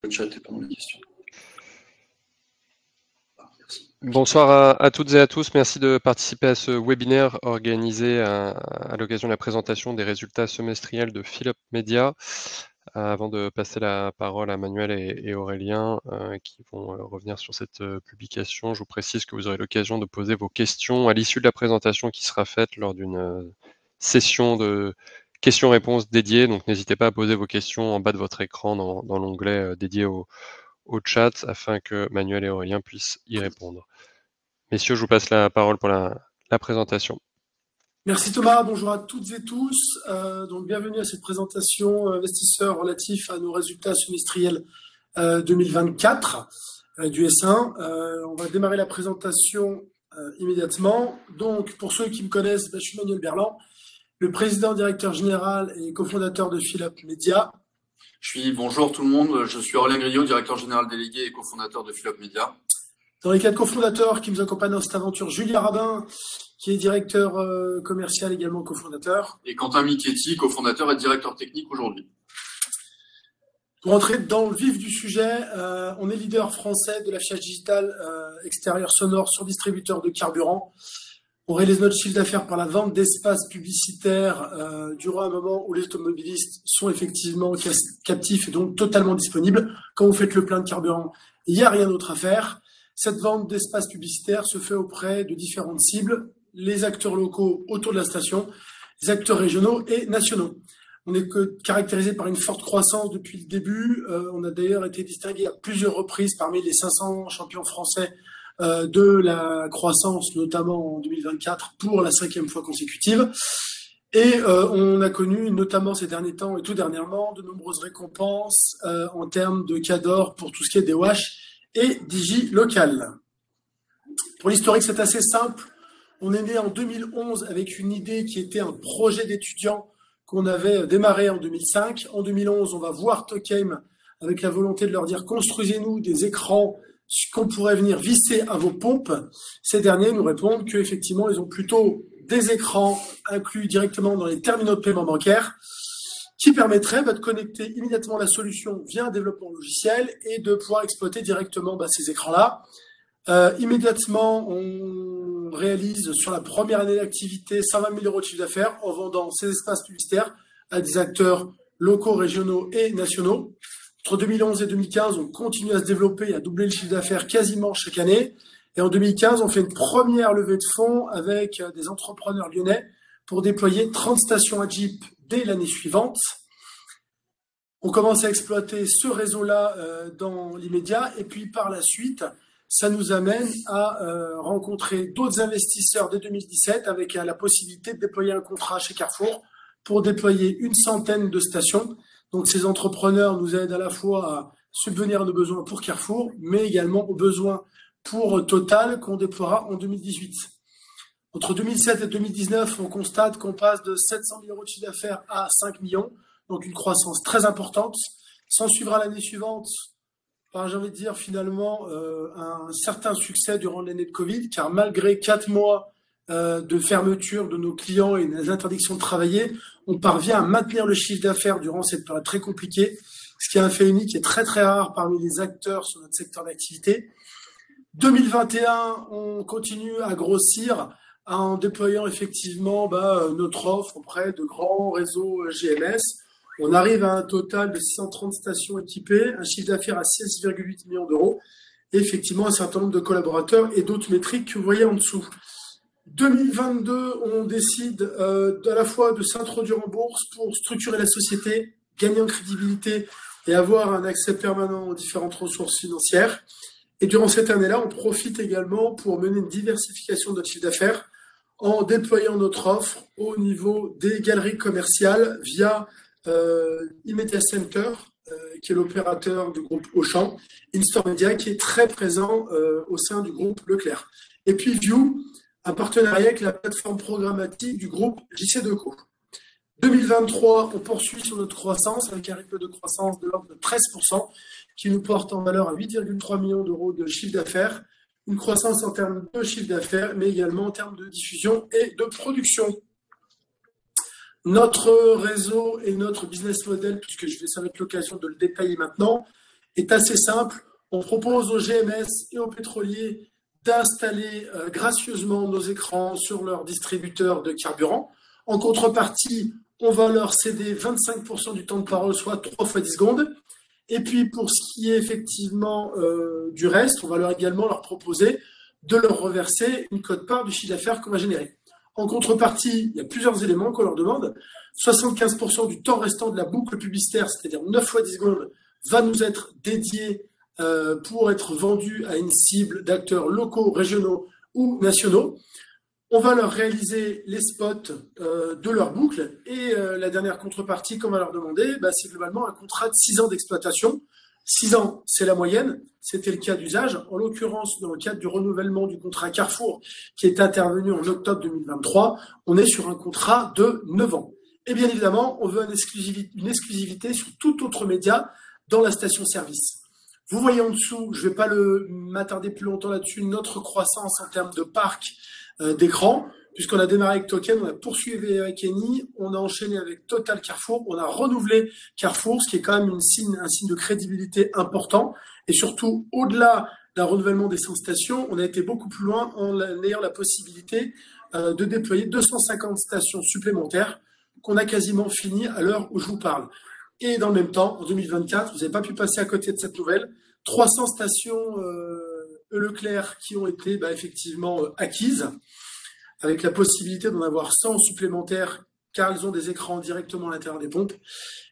le chat et pendant les questions. Bonsoir à toutes et à tous, merci de participer à ce webinaire organisé à l'occasion de la présentation des résultats semestriels de Philop Media. Avant de passer la parole à Manuel et Aurélien qui vont revenir sur cette publication, je vous précise que vous aurez l'occasion de poser vos questions à l'issue de la présentation qui sera faite lors d'une session de questions-réponses dédiée. Donc n'hésitez pas à poser vos questions en bas de votre écran dans l'onglet dédié au chat afin que Manuel et Aurélien puissent y répondre. Messieurs, je vous passe la parole pour la présentation. Merci Thomas, bonjour à toutes et tous. Donc bienvenue à cette présentation investisseurs relatif à nos résultats semestriels 2024 du S1. On va démarrer la présentation immédiatement. Donc pour ceux qui me connaissent, je suis Manuel Berland, le président, directeur général et cofondateur de Philop Media. Bonjour tout le monde, je suis Aurélien Griot, directeur général délégué et cofondateur de Philop Media. Dans les 4 cofondateurs qui nous accompagnent dans cette aventure, Julien Rabin, qui est directeur commercial, également cofondateur. Et Quentin Michetti, cofondateur et directeur technique aujourd'hui. Pour entrer dans le vif du sujet, on est leader français de l'affichage digital extérieur sonore sur distributeur de carburant. On réalise notre chiffre d'affaires par la vente d'espaces publicitaires durant un moment où les automobilistes sont effectivement captifs et donc totalement disponibles. Quand vous faites le plein de carburant, il n'y a rien d'autre à faire. Cette vente d'espaces publicitaires se fait auprès de différentes cibles, les acteurs locaux autour de la station, les acteurs régionaux et nationaux. On est caractérisé par une forte croissance depuis le début. On a d'ailleurs été distingué à plusieurs reprises parmi les 500 champions français de la croissance, notamment en 2024, pour la 5e fois consécutive. Et on a connu, notamment ces derniers temps et tout dernièrement, de nombreuses récompenses en termes de cadors pour tout ce qui est DOH et DigiLocal. Pour l'historique, c'est assez simple. On est né en 2011 avec une idée qui était un projet d'étudiant qu'on avait démarré en 2005. En 2011, on va voir Tokheim avec la volonté de leur dire « Construisez-nous des écrans qu'on pourrait venir visser à vos pompes ». Ces derniers nous répondent qu'effectivement, ils ont plutôt des écrans inclus directement dans les terminaux de paiement bancaire qui permettrait de connecter immédiatement la solution via un développement logiciel et de pouvoir exploiter directement ces écrans-là. Immédiatement, on réalise sur la première année d'activité 120 000 € de chiffre d'affaires en vendant ces espaces publicitaires à des acteurs locaux, régionaux et nationaux. Entre 2011 et 2015, on continue à se développer et à doubler le chiffre d'affaires quasiment chaque année. Et en 2015, on fait une première levée de fonds avec des entrepreneurs lyonnais pour déployer 30 stations à Jeep dès l'année suivante. On commence à exploiter ce réseau-là dans l'immédiat et puis par la suite, ça nous amène à rencontrer d'autres investisseurs dès 2017 avec la possibilité de déployer un contrat chez Carrefour pour déployer une centaine de stations. Donc ces entrepreneurs nous aident à la fois à subvenir à nos besoins pour Carrefour, mais également aux besoins pour Total qu'on déploiera en 2018. Entre 2007 et 2019, on constate qu'on passe de 700 000 € de chiffre d'affaires à 5 millions, donc une croissance très importante. S'en suivra l'année suivante, j'ai envie de dire finalement un certain succès durant l'année de Covid, car malgré 4 mois de fermeture de nos clients et des interdictions de travailler, on parvient à maintenir le chiffre d'affaires durant cette période très compliquée, ce qui est un fait unique et très très rare parmi les acteurs sur notre secteur d'activité. 2021, on continue à grossir en déployant effectivement notre offre auprès de grands réseaux GMS. On arrive à un total de 630 stations équipées, un chiffre d'affaires à 6,8 millions d'euros, et effectivement un certain nombre de collaborateurs et d'autres métriques que vous voyez en dessous. 2022, on décide à la fois de s'introduire en bourse pour structurer la société, gagner en crédibilité et avoir un accès permanent aux différentes ressources financières. Et durant cette année-là, on profite également pour mener une diversification de notre chiffre d'affaires en déployant notre offre au niveau des galeries commerciales via Immedia Center, qui est l'opérateur du groupe Auchan, InStore Media, qui est très présent au sein du groupe Leclerc. Et puis View, un partenariat avec la plateforme programmatique du groupe JC2Co. 2023, on poursuit sur notre croissance avec un rythme de croissance de l'ordre de 13%, qui nous porte en valeur à 8,3 millions d'euros de chiffre d'affaires. Une croissance en termes de chiffre d'affaires, mais également en termes de diffusion et de production. Notre réseau et notre business model, puisque ça va être l'occasion de le détailler maintenant, est assez simple. On propose aux GMS et aux pétroliers d'installer gracieusement nos écrans sur leur distributeur de carburant. En contrepartie, on va leur céder 25% du temps de parole, soit 3 fois 10 secondes. Et puis, pour ce qui est effectivement du reste, on va également leur proposer de leur reverser une quote-part du chiffre d'affaires qu'on va générer. En contrepartie, il y a plusieurs éléments qu'on leur demande. 75% du temps restant de la boucle publicitaire, c'est-à-dire 9 fois 10 secondes, va nous être dédié pour être vendu à une cible d'acteurs locaux, régionaux ou nationaux. On va leur réaliser les spots de leur boucle et la dernière contrepartie qu'on va leur demander, c'est globalement un contrat de 6 ans d'exploitation. 6 ans, c'est la moyenne, c'était le cas d'usage. En l'occurrence, dans le cadre du renouvellement du contrat Carrefour qui est intervenu en octobre 2023, on est sur un contrat de 9 ans. Et bien évidemment, on veut une exclusivité sur tout autre média dans la station-service. Vous voyez en dessous, je ne vais pas m'attarder plus longtemps là-dessus, notre croissance en termes de parc d'écran, puisqu'on a démarré avec Token, on a poursuivi avec Eni, on a enchaîné avec Total Carrefour, on a renouvelé Carrefour, ce qui est quand même un signe de crédibilité important. Et surtout, au-delà d'un renouvellement des 100 stations, on a été beaucoup plus loin en ayant la possibilité de déployer 250 stations supplémentaires qu'on a quasiment fini à l'heure où je vous parle. Et dans le même temps, en 2024, vous n'avez pas pu passer à côté de cette nouvelle, 300 stations Leclerc qui ont été effectivement acquises, avec la possibilité d'en avoir 100 supplémentaires car elles ont des écrans directement à l'intérieur des pompes.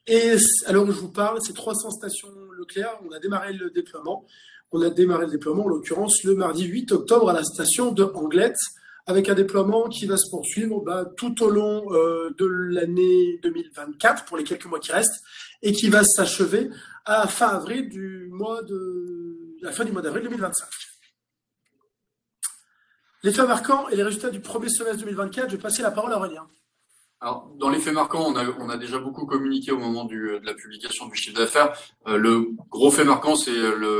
Et à l'heure où je vous parle, ces 300 stations Leclerc, on a démarré le déploiement. On a démarré le déploiement, en l'occurrence, le mardi 8 octobre à la station de Anglette, avec un déploiement qui va se poursuivre tout au long de l'année 2024, pour les quelques mois qui restent, et qui va s'achever à la fin du mois d'avril 2025. Les faits marquants et les résultats du premier semestre 2024, je vais passer la parole à Aurélien. Alors, dans les faits marquants, on a déjà beaucoup communiqué au moment de la publication du chiffre d'affaires. Le gros fait marquant, c'est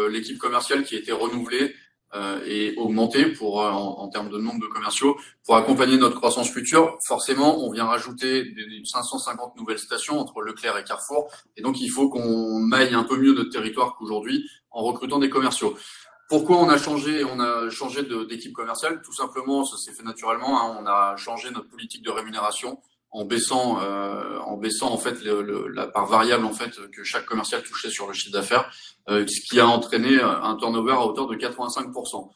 l'équipe commerciale qui a été renouvelée et augmentée en termes de nombre de commerciaux pour accompagner notre croissance future. Forcément, on vient rajouter 550 nouvelles stations entre Leclerc et Carrefour, et donc il faut qu'on maille un peu mieux notre territoire qu'aujourd'hui en recrutant des commerciaux. Pourquoi on a changé d'équipe commerciale? Tout simplement, ça s'est fait naturellement. On a changé notre politique de rémunération en baissant en fait la part variable en fait que chaque commercial touchait sur le chiffre d'affaires, ce qui a entraîné un turnover à hauteur de 85%.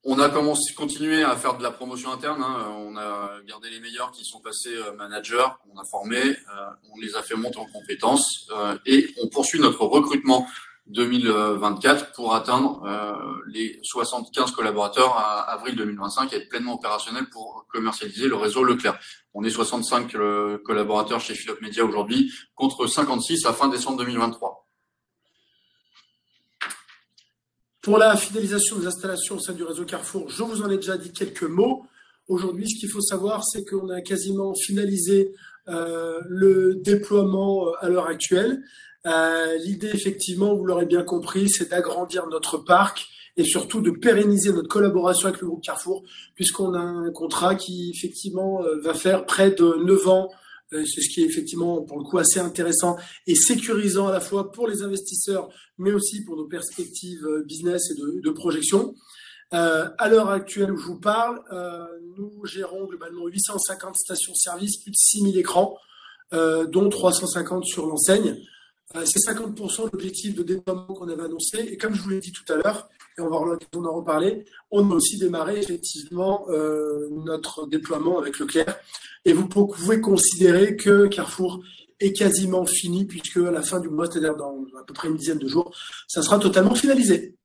On a continué à faire de la promotion interne. On a gardé les meilleurs qui sont passés managers, on a formé, on les a fait monter en compétences et on poursuit notre recrutement 2024 pour atteindre les 75 collaborateurs à avril 2025 et être pleinement opérationnel pour commercialiser le réseau Leclerc. On est 65 collaborateurs chez Philop Media aujourd'hui contre 56 à fin décembre 2023. Pour la fidélisation des installations au sein du réseau Carrefour, je vous en ai déjà dit quelques mots. Aujourd'hui, ce qu'il faut savoir, c'est qu'on a quasiment finalisé le déploiement à l'heure actuelle. L'idée, effectivement, vous l'aurez bien compris, c'est d'agrandir notre parc et surtout de pérenniser notre collaboration avec le groupe Carrefour, puisqu'on a un contrat qui, effectivement, va faire près de 9 ans. C'est ce qui est effectivement, pour le coup, assez intéressant et sécurisant à la fois pour les investisseurs, mais aussi pour nos perspectives business et de projection. À l'heure actuelle où je vous parle, nous gérons globalement 850 stations-service, plus de 6000 écrans, dont 350 sur l'enseigne. C'est 50% de l'objectif de déploiement qu'on avait annoncé. Et comme je vous l'ai dit tout à l'heure, et on va en reparler, on a aussi démarré effectivement notre déploiement avec Leclerc. Et vous pouvez considérer que Carrefour est quasiment fini, puisque à la fin du mois, c'est-à-dire dans à peu près une dizaine de jours, ça sera totalement finalisé.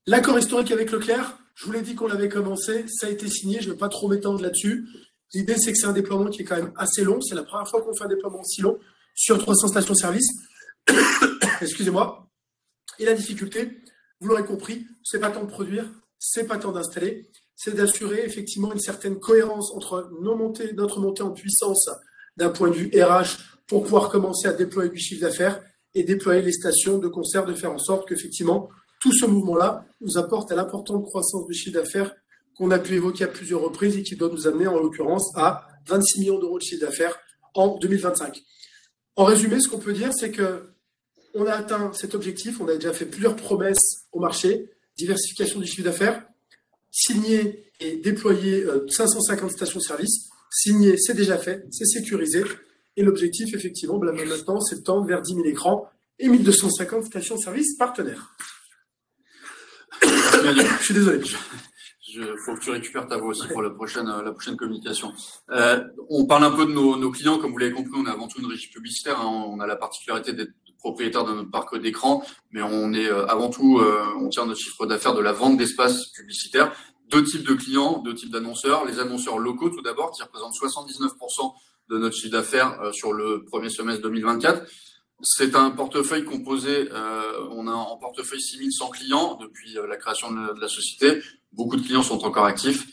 L'accord historique avec Leclerc, je vous l'ai dit qu'on l'avait commencé, ça a été signé, je ne vais pas trop m'étendre là-dessus. L'idée, c'est que c'est un déploiement qui est quand même assez long. C'est la première fois qu'on fait un déploiement aussi long sur 300 stations-service. Excusez-moi. Et la difficulté, vous l'aurez compris, c'est pas tant de produire, c'est pas tant d'installer, c'est d'assurer effectivement une certaine cohérence entre notre montée en puissance d'un point de vue RH pour pouvoir commencer à déployer du chiffre d'affaires et déployer les stations de concert, de faire en sorte qu'effectivement, tout ce mouvement-là nous apporte à l'importante croissance du chiffre d'affaires qu'on a pu évoquer à plusieurs reprises et qui doit nous amener en l'occurrence à 26 millions d'euros de chiffre d'affaires en 2025. En résumé, ce qu'on peut dire, c'est que on a atteint cet objectif, on a déjà fait plusieurs promesses au marché, diversification du chiffre d'affaires, signé et déployé 550 stations-service. Signé, c'est déjà fait, c'est sécurisé. Et l'objectif, effectivement, maintenant, c'est de tendre vers 10 000 écrans et 1250 stations-service partenaires. Je suis désolé. Faut que tu récupères ta voix aussi pour la prochaine communication. On parle un peu de nos clients, comme vous l'avez compris, on est avant tout une régie publicitaire. Hein, on a la particularité d'être propriétaire de notre parc d'écran, mais on est avant tout, on tire notre chiffre d'affaires de la vente d'espaces publicitaires. Deux types de clients, deux types d'annonceurs. Les annonceurs locaux, tout d'abord, qui représentent 79% de notre chiffre d'affaires sur le premier semestre 2024. C'est un portefeuille composé, on a en portefeuille 6100 clients depuis la création de la société. Beaucoup de clients sont encore actifs.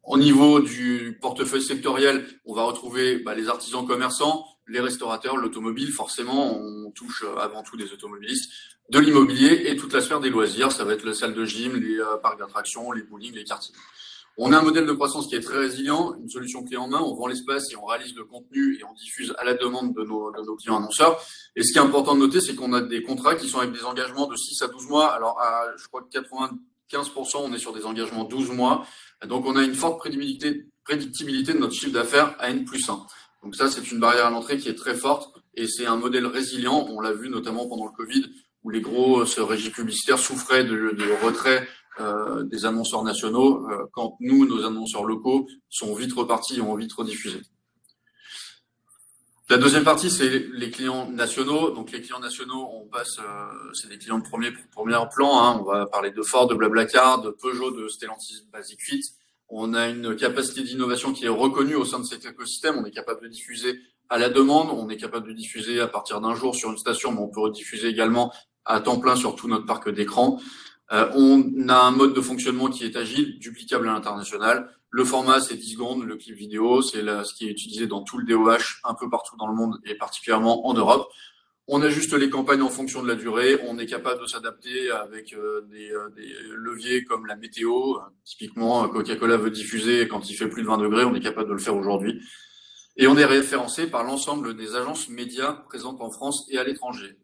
Au niveau du portefeuille sectoriel, on va retrouver les artisans commerçants, les restaurateurs, l'automobile. Forcément, on touche avant tout des automobilistes, de l'immobilier et toute la sphère des loisirs. Ça va être les salles de gym, les parcs d'attractions, les bowling, les karting. On a un modèle de croissance qui est très résilient, une solution clé en main. On vend l'espace et on réalise le contenu et on diffuse à la demande de nos clients annonceurs. Et ce qui est important de noter, c'est qu'on a des contrats qui sont avec des engagements de 6 à 12 mois. Alors, je crois que 95%, on est sur des engagements 12 mois. Donc, on a une forte prédictibilité de notre chiffre d'affaires à N+1. Donc ça, c'est une barrière à l'entrée qui est très forte et c'est un modèle résilient. On l'a vu notamment pendant le Covid où les grosses régies publicitaires souffraient de retrait des annonceurs nationaux quand nos annonceurs locaux sont vite repartis et ont vite rediffusé. La deuxième partie, c'est les clients nationaux. Donc les clients nationaux, on passe, c'est des clients de premier plan. Hein. On va parler de Ford, de BlaBlaCar, de Peugeot, de Stellantis, Basic-Fit. On a une capacité d'innovation qui est reconnue au sein de cet écosystème. On est capable de diffuser à la demande. On est capable de diffuser à partir d'un jour sur une station, mais on peut rediffuser également à temps plein sur tout notre parc d'écran. On a un mode de fonctionnement qui est agile, duplicable à l'international. Le format, c'est 10 secondes. Le clip vidéo, c'est ce qui est utilisé dans tout le DOH, un peu partout dans le monde et particulièrement en Europe. On ajuste les campagnes en fonction de la durée. On est capable de s'adapter avec des leviers comme la météo. Typiquement, Coca-Cola veut diffuser quand il fait plus de 20 degrés. On est capable de le faire aujourd'hui. Et on est référencé par l'ensemble des agences médias présentes en France et à l'étranger,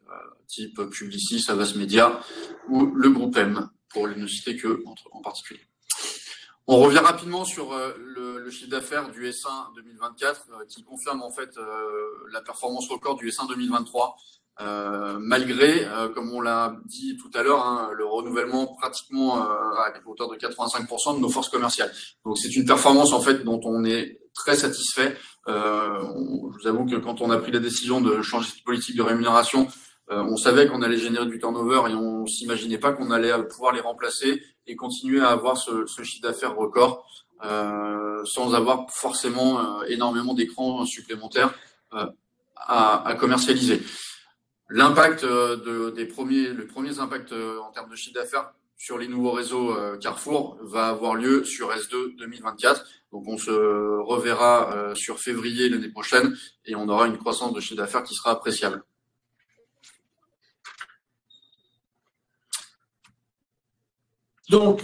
type Publicis, Havas Media ou le groupe M, pour ne citer que en particulier. On revient rapidement sur le chiffre d'affaires du S1 2024 qui confirme en fait la performance record du S1 2023 malgré, comme on l'a dit tout à l'heure, hein, le renouvellement pratiquement à hauteur de 85% de nos forces commerciales. Donc c'est une performance en fait dont on est très satisfait. Je vous avoue que quand on a pris la décision de changer cette politique de rémunération, on savait qu'on allait générer du turnover et on s'imaginait pas qu'on allait pouvoir les remplacer et continuer à avoir ce chiffre d'affaires record sans avoir forcément énormément d'écrans supplémentaires à commercialiser. L'impact les premiers impacts en termes de chiffre d'affaires sur les nouveaux réseaux Carrefour va avoir lieu sur S2 2024. Donc on se reverra sur février l'année prochaine et on aura une croissance de chiffre d'affaires qui sera appréciable. Donc,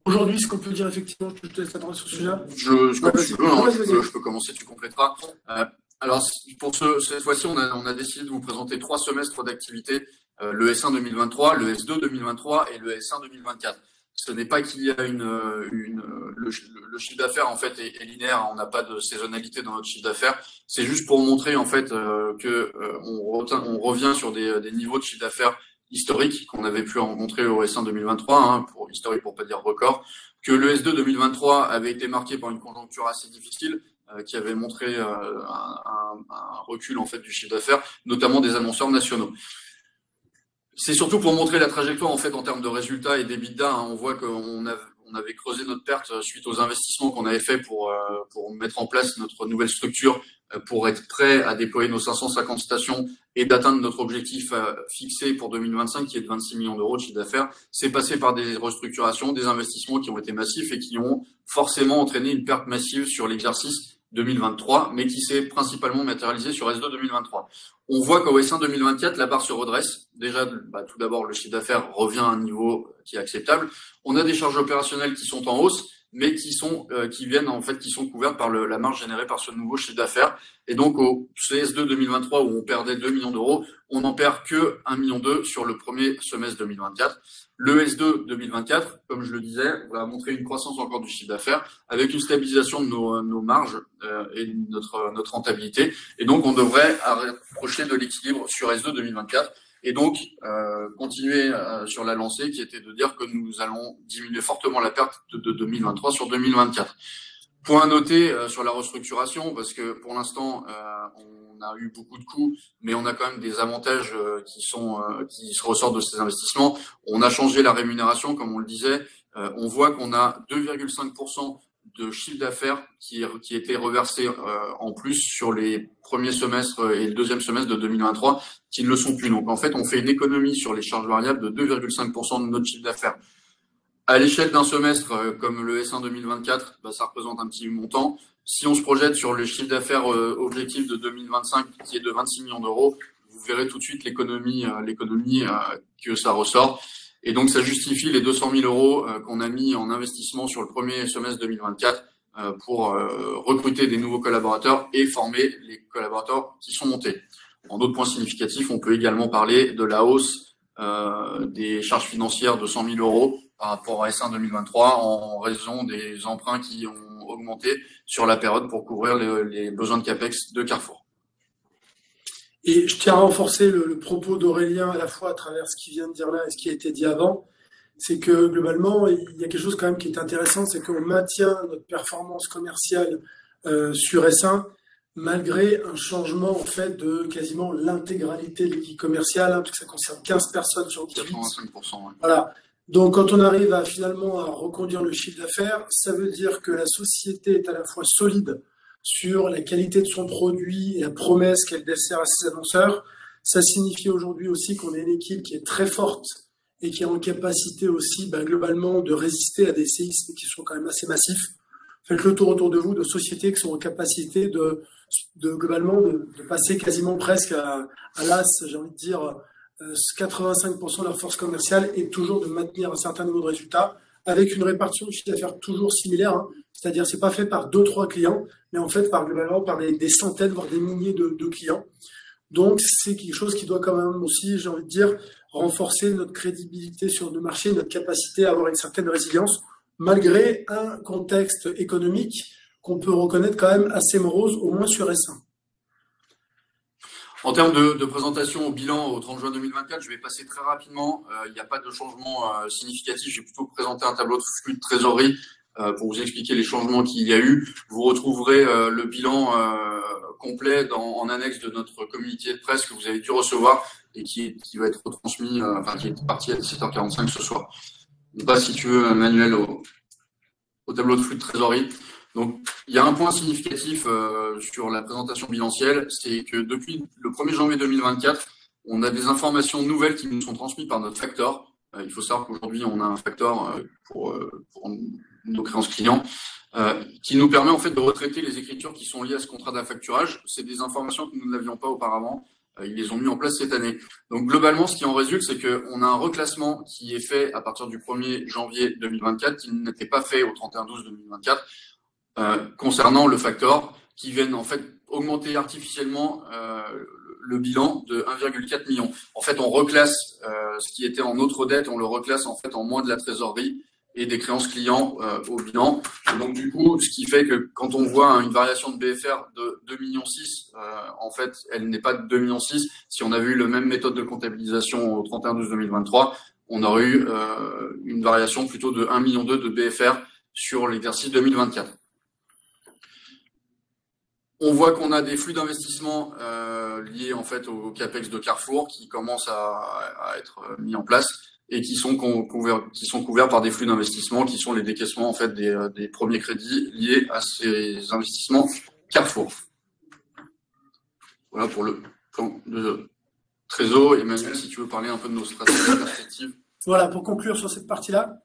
aujourd'hui, ce qu'on peut dire effectivement, je te laisse t'attendre sur ce sujet. Je peux commencer, tu compléteras. Alors, pour cette fois-ci, on a décidé de vous présenter 3 semestres d'activité, le S1 2023, le S2 2023 et le S1 2024. Ce n'est pas qu'il y a le chiffre d'affaires en fait est linéaire, on n'a pas de saisonnalité dans notre chiffre d'affaires. C'est juste pour montrer en fait on revient sur des niveaux de chiffre d'affaires historiques qu'on avait pu rencontrer au S1 2023, hein, pour historique pour pas dire record, que le S2 2023 avait été marqué par une conjoncture assez difficile, qui avait montré un recul en fait du chiffre d'affaires, notamment des annonceurs nationaux. C'est surtout pour montrer la trajectoire en fait en termes de résultats et d'EBITDA. Hein. On voit qu'on avait creusé notre perte suite aux investissements qu'on avait fait pour mettre en place notre nouvelle structure, pour être prêt à déployer nos 550 stations et d'atteindre notre objectif fixé pour 2025 qui est de 26 millions d'euros de chiffre d'affaires. C'est passé par des restructurations, des investissements qui ont été massifs et qui ont forcément entraîné une perte massive sur l'exercice 2023, mais qui s'est principalement matérialisé sur S2 2023. On voit qu'au S1 2024, la barre se redresse. Déjà, tout d'abord, le chiffre d'affaires revient à un niveau qui est acceptable. On a des charges opérationnelles qui sont en hausse, mais qui sont couvertes par la marge générée par ce nouveau chiffre d'affaires. Et donc au CS2 2023 où on perdait 2 millions d'euros, on n'en perd que 1,2 million sur le premier semestre 2024. Le S2 2024, comme je le disais, va montrer une croissance encore du chiffre d'affaires avec une stabilisation de nos marges et de notre rentabilité. Et donc, on devrait approcher de l'équilibre sur S2 2024 et donc continuer sur la lancée qui était de dire que nous allons diminuer fortement la perte de 2023 sur 2024. Point à noter sur la restructuration, parce que pour l'instant, on a eu beaucoup de coûts, mais on a quand même des avantages qui se ressortent de ces investissements. On a changé la rémunération, comme on le disait. On voit qu'on a 2,5% de chiffre d'affaires qui était reversé en plus sur les premiers semestres et le deuxième semestre de 2023, qui ne le sont plus. Donc en fait, on fait une économie sur les charges variables de 2,5% de notre chiffre d'affaires. À l'échelle d'un semestre comme le S1 2024, ça représente un petit montant. Si on se projette sur le chiffre d'affaires objectif de 2025 qui est de 26 millions d'euros, vous verrez tout de suite l'économie que ça ressort. Et donc ça justifie les 200 000 euros qu'on a mis en investissement sur le premier semestre 2024 pour recruter des nouveaux collaborateurs et former les collaborateurs qui sont montés. En d'autres points significatifs, on peut également parler de la hausse des charges financières de 100 000 euros par rapport à S1 2023 en raison des emprunts qui ont augmenté sur la période pour couvrir les besoins de CAPEX de Carrefour. Et je tiens à renforcer le propos d'Aurélien à la fois à travers ce qu'il vient de dire là et ce qui a été dit avant. C'est que globalement, il y a quelque chose quand même qui est intéressant, c'est qu'on maintient notre performance commerciale sur S1 malgré un changement en fait de quasiment l'intégralité de l'équipe commerciale, parce que ça concerne 15 personnes sur 18. 85%. Ouais. Voilà. Donc, quand on arrive finalement à reconduire le chiffre d'affaires, ça veut dire que la société est à la fois solide sur la qualité de son produit et la promesse qu'elle dessert à ses annonceurs. Ça signifie aujourd'hui aussi qu'on est une équipe qui est très forte et qui est en capacité aussi, globalement, de résister à des séismes qui sont quand même assez massifs. Faites le tour autour de vous de sociétés qui sont en capacité globalement de passer quasiment presque à l'as, j'ai envie de dire, 85% de leur force commerciale et toujours de maintenir un certain niveau de résultats avec une répartition de chiffre d'affaires toujours similaire. C'est-à-dire, c'est pas fait par 2-3 clients, mais en fait, globalement, par des centaines, voire des milliers de clients. Donc, c'est quelque chose qui doit quand même aussi, j'ai envie de dire, renforcer notre crédibilité sur nos marchés, notre capacité à avoir une certaine résilience, malgré un contexte économique qu'on peut reconnaître quand même assez morose, au moins sur S1. En termes de présentation au bilan au 30 juin 2024, je vais passer très rapidement. Il n'y a pas de changement significatif. J'ai plutôt présenté un tableau de flux de trésorerie pour vous expliquer les changements qu'il y a eu. Vous retrouverez le bilan complet en annexe de notre communiqué de presse que vous avez dû recevoir et qui va être retransmis, qui est parti à 17h45 ce soir. Je passe, si tu veux, Manuel, au tableau de flux de trésorerie. Donc, il y a un point significatif sur la présentation bilancielle, c'est que depuis le 1er janvier 2024, on a des informations nouvelles qui nous sont transmises par notre factor. Il faut savoir qu'aujourd'hui, on a un factor pour nos créances clients qui nous permet en fait de retraiter les écritures qui sont liées à ce contrat d'affacturage. C'est des informations que nous n'avions pas auparavant. Ils les ont mis en place cette année. Donc, globalement, ce qui en résulte, c'est qu'on a un reclassement qui est fait à partir du 1er janvier 2024 qui n'était pas fait au 31/12/2024. Concernant le factor, qui viennent en fait augmenter artificiellement le bilan de 1,4 million. En fait, on reclasse ce qui était en autre dette, on le reclasse en fait en moins de la trésorerie et des créances clients au bilan. Et donc du coup, ce qui fait que quand on voit une variation de BFR de 2,6 millions, en fait, elle n'est pas de 2,6 millions. Si on avait eu la même méthode de comptabilisation au 31/12/2023, on aurait eu une variation plutôt de 1,2 million de BFR sur l'exercice 2024. On voit qu'on a des flux d'investissement liés en fait au CAPEX de Carrefour qui commencent à être mis en place et qui sont couverts par des flux d'investissement qui sont les décaissements en fait des premiers crédits liés à ces investissements Carrefour. Voilà pour le plan de trésor. Emmanuel, si tu veux parler un peu de nos stratégies et perspectives. Voilà, pour conclure sur cette partie-là,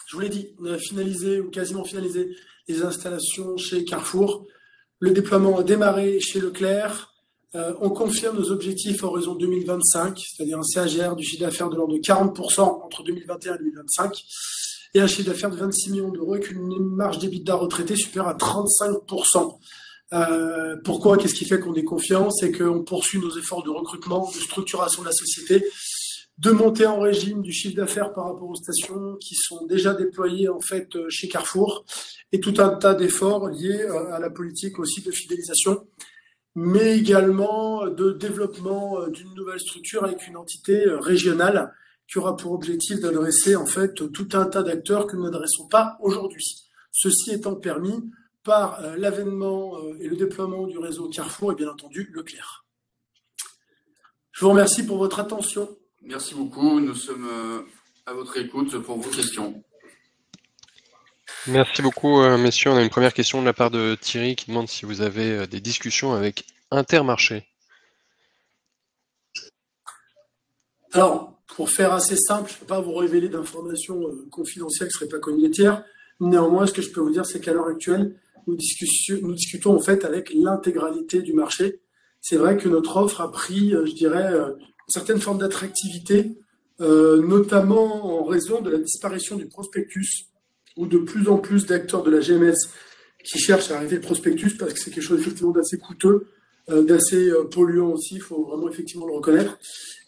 je vous l'ai dit, on a finalisé ou quasiment finalisé les installations chez Carrefour. Le déploiement a démarré chez Leclerc. On confirme nos objectifs à horizon 2025, c'est-à-dire un CAGR du chiffre d'affaires de l'ordre de 40% entre 2021 et 2025. et un chiffre d'affaires de 26 millions d'euros avec une marge d'EBITDA retraitée supérieure à 35%. Pourquoi? Qu'est-ce qui fait qu'on est confiant? C'est qu'on poursuit nos efforts de recrutement, de structuration de la société, de montée en régime du chiffre d'affaires par rapport aux stations qui sont déjà déployées en fait chez Carrefour, et tout un tas d'efforts liés à la politique aussi de fidélisation, mais également de développement d'une nouvelle structure avec une entité régionale qui aura pour objectif d'adresser en fait tout un tas d'acteurs que nous n'adressons pas aujourd'hui. Ceci étant permis par l'avènement et le déploiement du réseau Carrefour et bien entendu Leclerc. Je vous remercie pour votre attention. Merci beaucoup. Nous sommes à votre écoute pour vos questions. Merci beaucoup, messieurs. On a une première question de la part de Thierry qui demande si vous avez des discussions avec Intermarché. Alors, pour faire assez simple, je ne peux pas vous révéler d'informations confidentielles qui ne seraient pas connues des tiers. Néanmoins, ce que je peux vous dire, c'est qu'à l'heure actuelle, nous discutons en fait avec l'intégralité du marché. C'est vrai que notre offre a pris, je dirais, une certaine forme d'attractivité, notamment en raison de la disparition du prospectus, où de plus en plus d'acteurs de la GMS qui cherchent à arrêter le prospectus parce que c'est quelque chose effectivement d'assez coûteux, d'assez polluant aussi, il faut vraiment effectivement le reconnaître.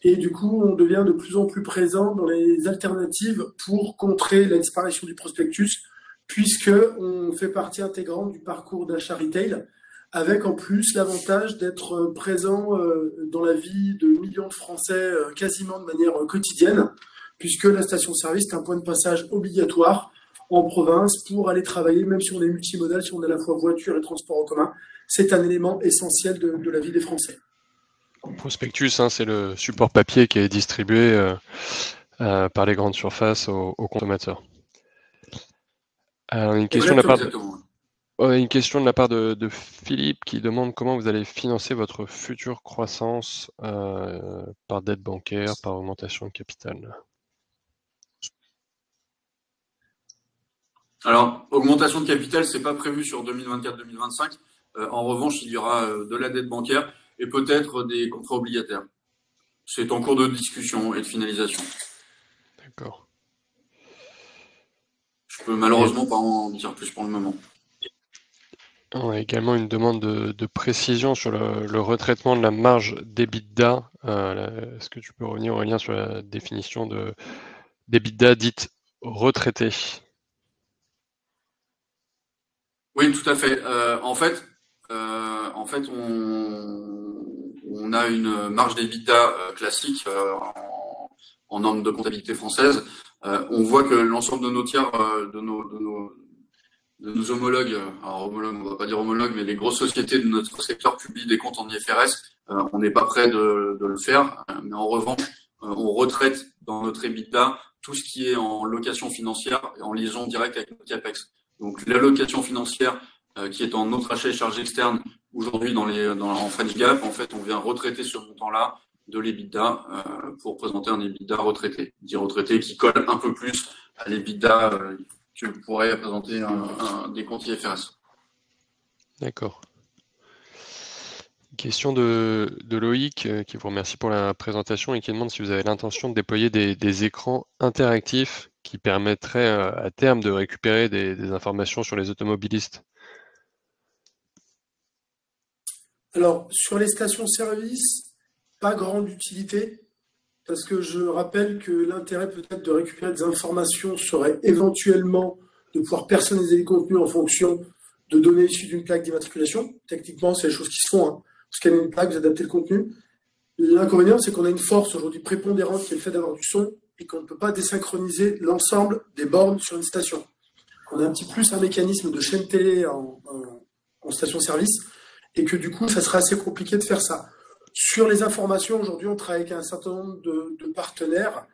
Et du coup, on devient de plus en plus présent dans les alternatives pour contrer la disparition du prospectus, puisque on fait partie intégrante du parcours d'achat retail, avec en plus l'avantage d'être présent dans la vie de millions de Français quasiment de manière quotidienne, puisque la station-service est un point de passage obligatoire en province pour aller travailler, même si on est multimodal, si on est à la fois voiture et transport en commun. C'est un élément essentiel de la vie des Français. Prospectus, hein, c'est le support papier qui est distribué par les grandes surfaces aux consommateurs. Une question de la part de Philippe qui demande comment vous allez financer votre future croissance par dette bancaire, par augmentation de capital. Alors, augmentation de capital, c'est pas prévu sur 2024-2025. En revanche, il y aura de la dette bancaire et peut-être des contrats obligataires. C'est en cours de discussion et de finalisation. D'accord. Je peux malheureusement pas en dire plus pour le moment. On a également une demande de précision sur le retraitement de la marge d'EBITDA. Est-ce que tu peux revenir, Aurélien, sur la définition d'EBITDA dite retraitée? Oui, tout à fait. En fait, on a une marge d'EBITDA classique en norme de comptabilité française. On voit que l'ensemble de nos tiers, de nos homologues, alors homologues, on va pas dire homologues, mais les grosses sociétés de notre secteur publient des comptes en IFRS. On n'est pas prêt de le faire, mais en revanche, on retraite dans notre EBITDA tout ce qui est en location financière et en liaison directe avec notre CAPEX. Donc la location financière qui est en notre achat et charges externes aujourd'hui en French GAAP, en fait, on vient retraiter ce montant-là de l'EBITDA pour présenter un EBITDA retraité. Dit retraité qui colle un peu plus à l'EBITDA que pourrait présenter des comptes IFRS. D'accord. Question de Loïc qui vous remercie pour la présentation et qui demande si vous avez l'intention de déployer des écrans interactifs qui permettraient à terme de récupérer des informations sur les automobilistes. Alors, sur les stations-service, pas grande utilité, parce que je rappelle que l'intérêt peut-être de récupérer des informations serait éventuellement de pouvoir personnaliser les contenus en fonction de données issues d'une plaque d'immatriculation. Techniquement, c'est les choses qui se font. Vous scannez une plaque, vous adaptez le contenu. L'inconvénient, c'est qu'on a une force aujourd'hui prépondérante qui est le fait d'avoir du son et qu'on ne peut pas désynchroniser l'ensemble des bornes sur une station. On a un petit plus un mécanisme de chaîne télé en station-service et que du coup, ça serait assez compliqué de faire ça. Sur les informations, aujourd'hui, on travaille avec un certain nombre de partenaires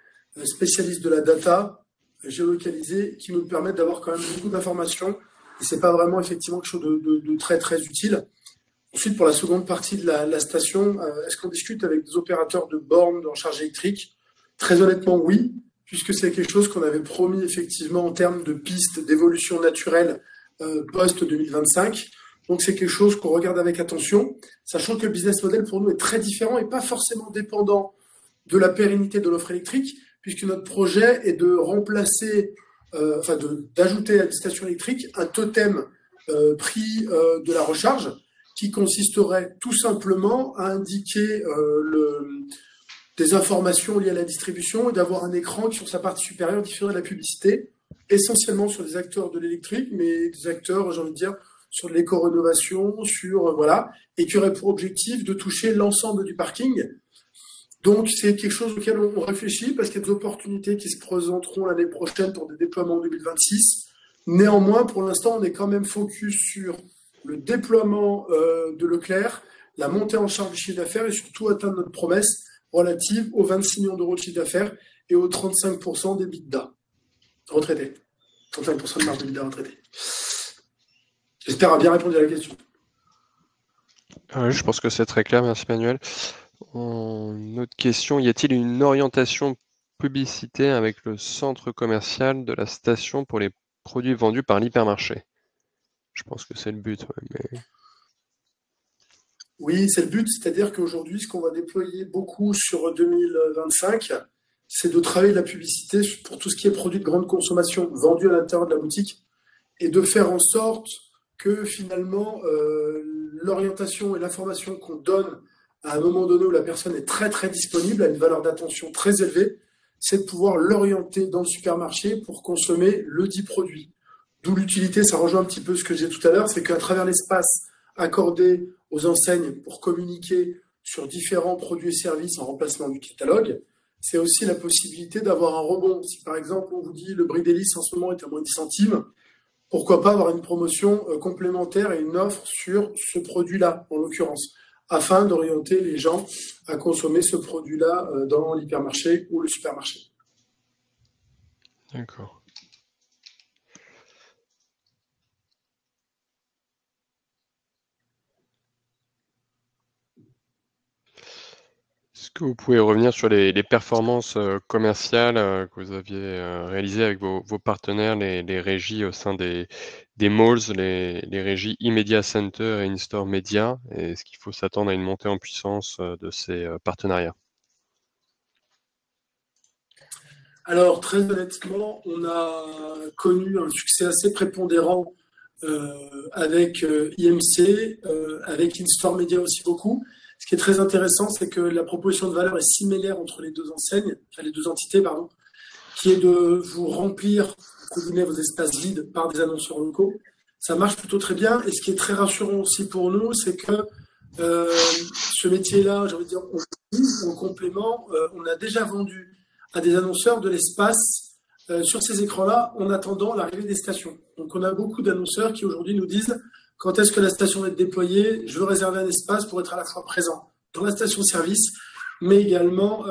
spécialistes de la data géolocalisée qui nous permettent d'avoir quand même beaucoup d'informations et c'est pas vraiment effectivement quelque chose de très très utile. Ensuite, pour la seconde partie de la station, est-ce qu'on discute avec des opérateurs de bornes de recharge électrique? Très honnêtement, oui, puisque c'est quelque chose qu'on avait promis effectivement en termes de pistes d'évolution naturelle post-2025. Donc, c'est quelque chose qu'on regarde avec attention, sachant que le business model pour nous est très différent et pas forcément dépendant de la pérennité de l'offre électrique, puisque notre projet est de remplacer d'ajouter à des stations électriques un totem prix de la recharge qui consisterait tout simplement à indiquer des informations liées à la distribution et d'avoir un écran qui, sur sa partie supérieure, diffuserait de la publicité, essentiellement sur des acteurs de l'électrique, mais des acteurs, j'ai envie de dire, sur de l'éco-rénovation, voilà, et qui aurait pour objectif de toucher l'ensemble du parking. Donc, c'est quelque chose auquel on réfléchit parce qu'il y a des opportunités qui se présenteront l'année prochaine pour des déploiements en 2026. Néanmoins, pour l'instant, on est quand même focus sur le déploiement de Leclerc, la montée en charge du chiffre d'affaires et surtout atteindre notre promesse relative aux 26 millions d'euros de chiffre d'affaires et aux 35% d'EBITDA retraités. 35% de marge d'EBITDA retraité. J'espère avoir bien répondu à la question. Oui, je pense que c'est très clair. Merci Manuel. Une autre question, y a-t-il une orientation publicité avec le centre commercial de la station pour les produits vendus par l'hypermarché? Je pense que c'est le but. Mais... Oui, c'est le but. C'est-à-dire qu'aujourd'hui, ce qu'on va déployer beaucoup sur 2025, c'est de travailler la publicité pour tout ce qui est produits de grande consommation vendus à l'intérieur de la boutique et de faire en sorte que finalement, l'orientation et l'information qu'on donne à un moment donné où la personne est très très disponible, a une valeur d'attention très élevée, c'est de pouvoir l'orienter dans le supermarché pour consommer le dit produit. D'où l'utilité, ça rejoint un petit peu ce que j'ai tout à l'heure, c'est qu'à travers l'espace accordé aux enseignes pour communiquer sur différents produits et services en remplacement du catalogue, c'est aussi la possibilité d'avoir un rebond. Si par exemple on vous dit le brie d'hélice en ce moment est à moins 10 centimes, pourquoi pas avoir une promotion complémentaire et une offre sur ce produit-là, en l'occurrence, afin d'orienter les gens à consommer ce produit-là dans l'hypermarché ou le supermarché. D'accord. Est-ce que vous pouvez revenir sur les performances commerciales que vous aviez réalisées avec vos partenaires, les régies au sein des malls, les régies e-media center et in-store media, et est-ce qu'il faut s'attendre à une montée en puissance de ces partenariats? Alors, très honnêtement, on a connu un succès assez prépondérant avec IMC, avec in-store media aussi beaucoup. Ce qui est très intéressant, c'est que la proposition de valeur est similaire entre les deux enseignes, enfin les deux entités, pardon, qui est de vous remplir entre guillemets, vos espaces vides par des annonceurs locaux. Ça marche plutôt très bien. Et ce qui est très rassurant aussi pour nous, c'est que ce métier-là, j'ai envie de dire, en complément, on a déjà vendu à des annonceurs de l'espace sur ces écrans-là en attendant l'arrivée des stations. Donc on a beaucoup d'annonceurs qui aujourd'hui nous disent quand est-ce que la station va être déployée, je veux réserver un espace pour être à la fois présent dans la station-service, mais également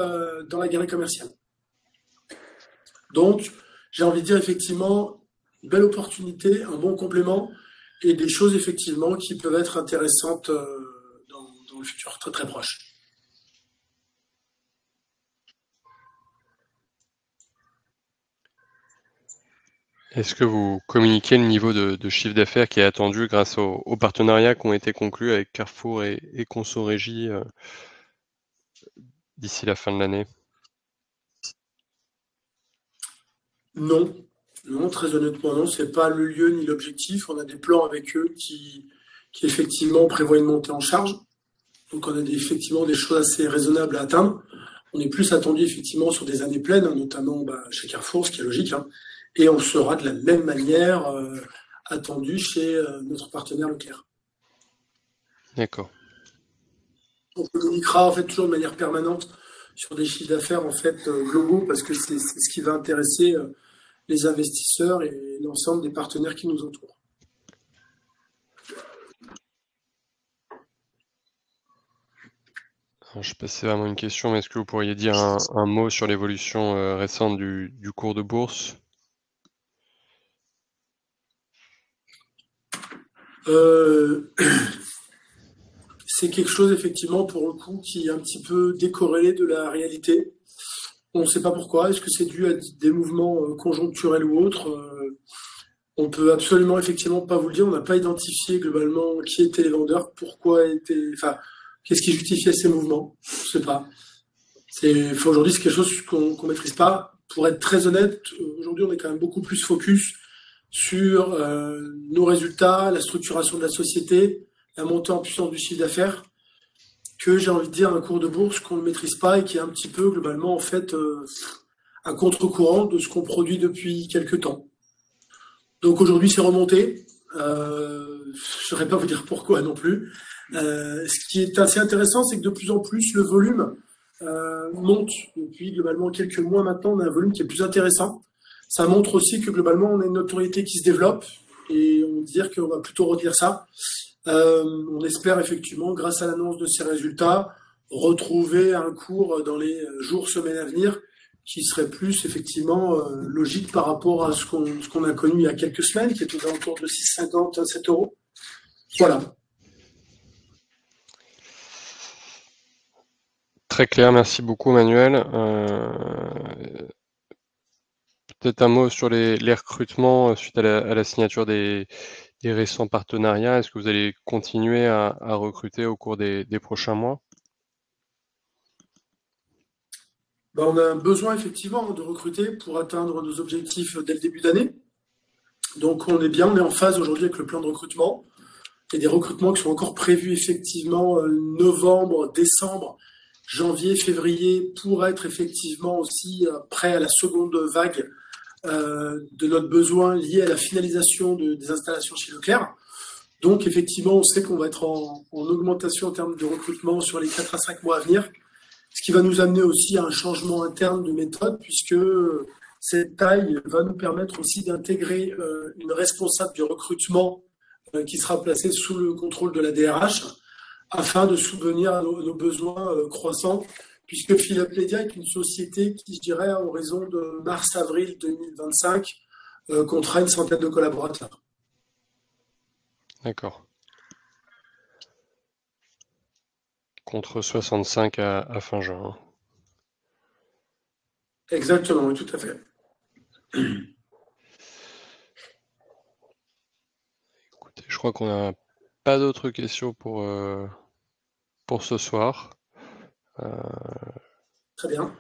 dans la galerie commerciale. Donc, j'ai envie de dire effectivement, une belle opportunité, un bon complément et des choses effectivement qui peuvent être intéressantes dans le futur très très proche. Est-ce que vous communiquez le niveau de chiffre d'affaires qui est attendu grâce aux partenariats qui ont été conclus avec Carrefour et Conso Régie d'ici la fin de l'année? Non, très honnêtement, non, c'est pas le lieu ni l'objectif. On a des plans avec eux qui effectivement prévoient une montée en charge. Donc on a effectivement des choses assez raisonnables à atteindre. On est plus attendu effectivement sur des années pleines, hein, notamment chez Carrefour, ce qui est logique. Hein. Et on sera de la même manière attendu chez notre partenaire Leclerc. D'accord. On communiquera en fait toujours de manière permanente sur des chiffres d'affaires en fait globaux parce que c'est ce qui va intéresser les investisseurs et l'ensemble des partenaires qui nous entourent. Alors, je sais pas si c'est vraiment une question, mais est-ce que vous pourriez dire un mot sur l'évolution récente du cours de bourse? C'est quelque chose effectivement pour le coup qui est un petit peu décorrélé de la réalité. On ne sait pas pourquoi. Est-ce que c'est dû à des mouvements conjoncturels ou autres on peut absolument effectivement pas vous le dire. On n'a pas identifié globalement qui étaient les vendeurs, qu'est-ce qui justifiait ces mouvements. Je ne sais pas. Aujourd'hui, c'est quelque chose qu'on maîtrise pas. pour être très honnête, aujourd'hui, on est quand même beaucoup plus focus sur nos résultats, la structuration de la société, la montée en puissance du chiffre d'affaires, que j'ai envie de dire un cours de bourse qu'on ne maîtrise pas et qui est un petit peu globalement en fait à contre-courant de ce qu'on produit depuis quelques temps. Donc aujourd'hui c'est remonté. Je ne saurais pas vous dire pourquoi non plus. Ce qui est assez intéressant, c'est que de plus en plus le volume monte depuis globalement quelques mois maintenant. On a un volume qui est plus intéressant. Ça montre aussi que globalement on a une notoriété qui se développe et on va dire qu'on va plutôt retenir ça. On espère effectivement, grâce à l'annonce de ces résultats, retrouver un cours dans les jours, semaines à venir qui serait plus effectivement logique par rapport à ce qu'on a connu il y a quelques semaines, qui est aux alentours de 6,50, 7 euros. Voilà. Très clair, merci beaucoup Manuel. Peut-être un mot sur les recrutements suite à la signature des récents partenariats. Est-ce que vous allez continuer à recruter au cours des prochains mois? On a besoin effectivement de recruter pour atteindre nos objectifs dès le début d'année. Donc on est en phase aujourd'hui avec le plan de recrutement. Il y a des recrutements qui sont encore prévus effectivement novembre, décembre, janvier, février, pour être effectivement aussi prêt à la seconde vague de notre besoin lié à la finalisation des installations chez Leclerc. Donc effectivement, on sait qu'on va être en augmentation en termes de recrutement sur les 4 à 5 mois à venir, ce qui va nous amener aussi à un changement interne de méthode, puisque cette taille va nous permettre aussi d'intégrer une responsable du recrutement qui sera placée sous le contrôle de la DRH, afin de subvenir à nos besoins croissants, puisque Philippe Media est une société qui, je dirais, à horizon de mars-avril 2025, comptera une centaine de collaborateurs. D'accord. Contre 65 à fin juin. Exactement, oui, tout à fait. Écoutez, je crois qu'on n'a pas d'autres questions pour ce soir. Très bien.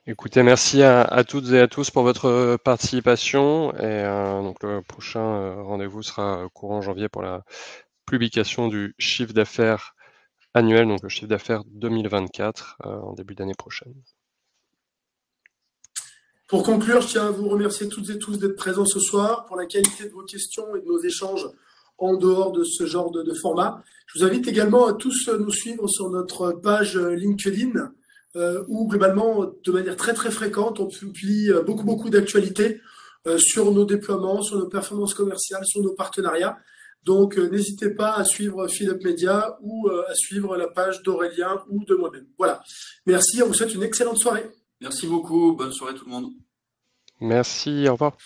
Écoutez, merci à toutes et à tous pour votre participation. Et donc le prochain rendez-vous sera courant janvier pour la publication du chiffre d'affaires annuel, donc le chiffre d'affaires 2024 en début d'année prochaine. Pour conclure, je tiens à vous remercier toutes et tous d'être présents ce soir, pour la qualité de vos questions et de nos échanges en dehors de ce genre de format. Je vous invite également à tous nous suivre sur notre page LinkedIn, où globalement, de manière très très fréquente, on publie beaucoup d'actualités sur nos déploiements, sur nos performances commerciales, sur nos partenariats. Donc n'hésitez pas à suivre Philippe Media ou à suivre la page d'Aurélien ou de moi-même. Voilà. Merci, on vous souhaite une excellente soirée. Merci beaucoup, bonne soirée tout le monde. Merci, au revoir.